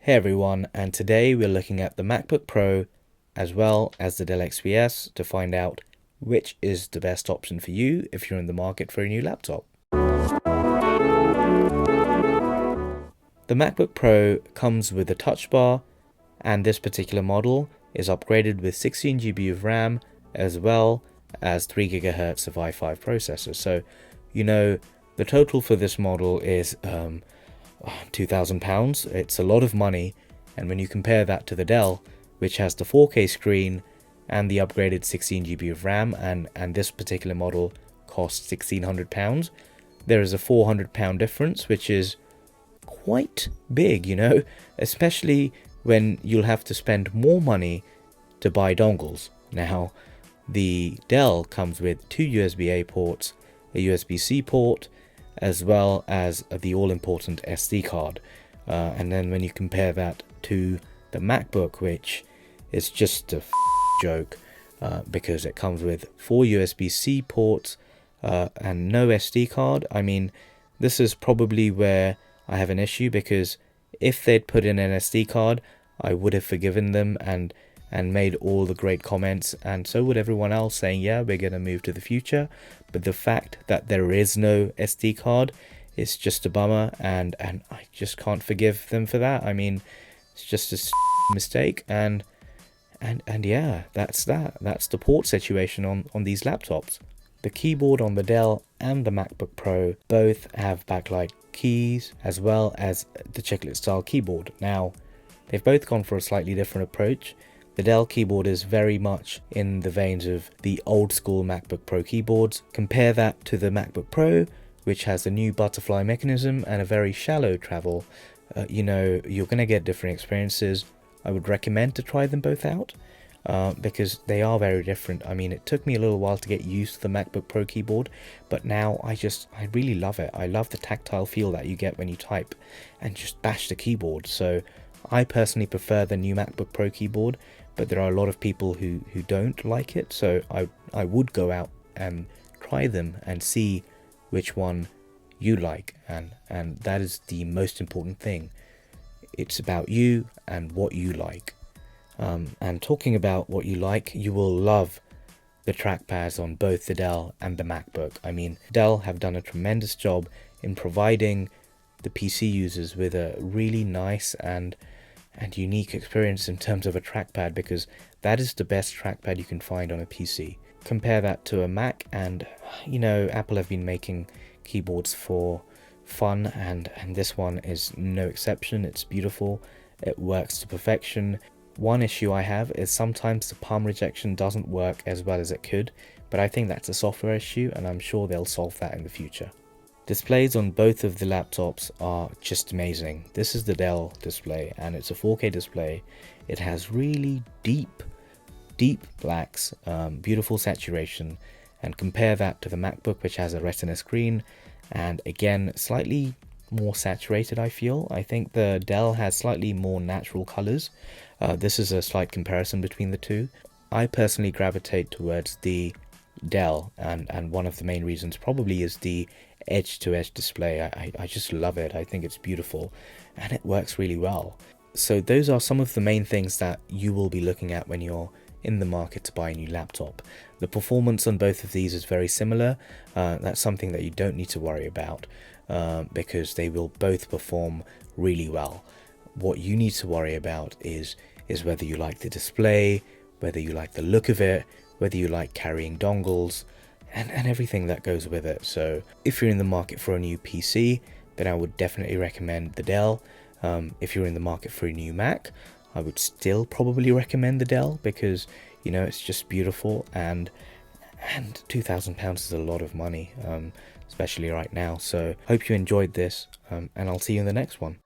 Hey everyone, and today we're looking at the MacBook Pro as well as the Dell XPS to find out which is the best option for you if you're in the market for a new laptop. The MacBook Pro comes with a Touchbar, and this particular model is upgraded with 16 GB of RAM as well as 3 GHz of i5 processor. So, the total for this model is £2,000. It's a lot of money, and when you compare that to the Dell, which has the 4K screen and the upgraded 16 GB of RAM, and this particular model costs £1,600, there is a £400 difference, which is quite big, especially when you'll have to spend more money to buy dongles. Now, the Dell comes with two USB-A ports, a USB-C port, as well as the all-important SD card. And then when you compare that to the MacBook, which is just a joke, because it comes with four USB-C ports and no SD card. I mean, this is probably where I have an issue, because if they'd put in an SD card, I would have forgiven them and made all the great comments, and so would everyone else, saying, yeah, we're going to move to the future. But the fact that there is no SD card is just a bummer, and I just can't forgive them for that. I mean, it's just a mistake, and yeah, that's the port situation on these laptops. The keyboard on the Dell and the MacBook Pro both have backlight keys as well as the chiclet style keyboard. Now, they've both gone for a slightly different approach. The Dell keyboard is very much in the veins of the old school MacBook Pro keyboards. Compare that to the MacBook Pro, which has a new butterfly mechanism and a very shallow travel. You're going to get different experiences. I would recommend to try them both out because they are very different. I mean, it took me a little while to get used to the MacBook Pro keyboard, but now I really love it. I love the tactile feel that you get when you type and just bash the keyboard. So I personally prefer the new MacBook Pro keyboard, but there are a lot of people who don't like it, so I would go out and try them and see which one you like, and that is the most important thing. It's about you and what you like. And talking about what you like, you will love the trackpads on both the Dell and the MacBook. I mean, Dell have done a tremendous job in providing the PC users with a really nice and unique experience in terms of a trackpad, because that is the best trackpad you can find on a PC. Compare that to a Mac, and Apple have been making keyboards for fun, and this one is no exception. It's beautiful, it works to perfection. One issue I have is sometimes the palm rejection doesn't work as well as it could, but I think that's a software issue, and I'm sure they'll solve that in the future. Displays on both of the laptops are just amazing. This is the Dell display, and it's a 4K display. It has really deep blacks, beautiful saturation, and compare that to the MacBook, which has a Retina screen, and again, slightly more saturated, I feel. I think the Dell has slightly more natural colors. This is a slight comparison between the two. I personally gravitate towards the Dell, and one of the main reasons probably is the edge-to-edge display. I just love it. I think it's beautiful, and it works really well. So those are some of the main things that you will be looking at when you're in the market to buy a new laptop. The performance on both of these is very similar. That's something that you don't need to worry about because they will both perform really well. What you need to worry about is whether you like the display, whether you like the look of it, whether you like carrying dongles, and everything that goes with it. So if you're in the market for a new PC, then I would definitely recommend the Dell. If you're in the market for a new Mac, I would still probably recommend the Dell, because it's just beautiful, and £2,000 is a lot of money, especially right now. So hope you enjoyed this, and I'll see you in the next one.